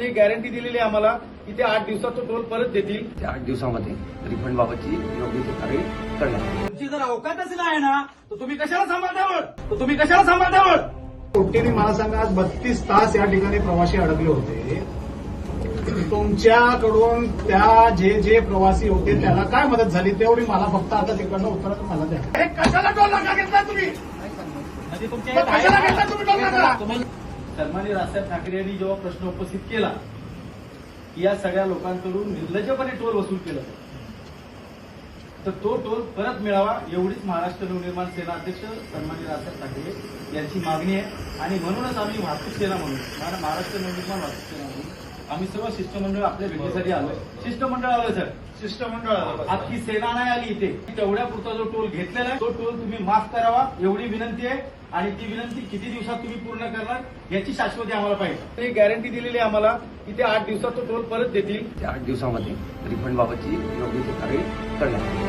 Guarantee दिलेली आहे आम्हाला की ते 8 दिवसात तो टोल परत देतील. त्या 8 दिवसामध्ये रिफंड बाबतची योग्य ती कारवाई करण्यात येईल. तुमची जर अवकातच नाही ना तर तुम्ही कशाला सांभाळतावर पोट्टेने मला सांगा, आज 32 तास या ठिकाणी प्रवासी अडकले होते. तुमच्याकडून त्या जे प्रवासी होते त्याला काय मदत झाली तेवढी मला फक्त आता तिकडनं उत्तर मला द्या. हे कशाला टोल नाका घेतला तुम्ही? म्हणजे कशाला घेतला तुम्ही टोल नाका? सन्माननीय राजसाहेब ठाकरे यांनी जेव्हा प्रश्न उपस्थित केला की या सगळ्या लोकांकडून निर्लज्जपणे टोल वसूल केलं तर तो टोल परत मिळावा एवढीच महाराष्ट्र नवनिर्माण सेना अध्यक्ष सन्माननीय राजसाहेब ठाकरे यांची मागणी आहे. आणि म्हणूनच आम्ही वाहतूक सेना म्हणून महाराष्ट्र नवनिर्माण वाहतूक सेना म्हणून आम्ही सर्व शिष्टमंडळ आपल्या भेटीसाठी आलोय. शिष्टमंडळ आलोय सर, शिष्टमंडळ अख्खी सेना नाही आली इथे. तेवढ्या पुरता जो टोल घेतलेला आहे तो टोल तुम्ही माफ करावा एवढी विनंती आहे. आणि ती विनंती किती दिवसात तुम्ही पूर्ण करणार याची शाश्वती आम्हाला पाहिजे. गॅरंटी दिलेली आहे आम्हाला की ते 8 दिवसात तो टोल परत देतील. त्या 8 दिवसामध्ये रिफंड बाबतची योग्य ती कारवाई करण्यात येईल.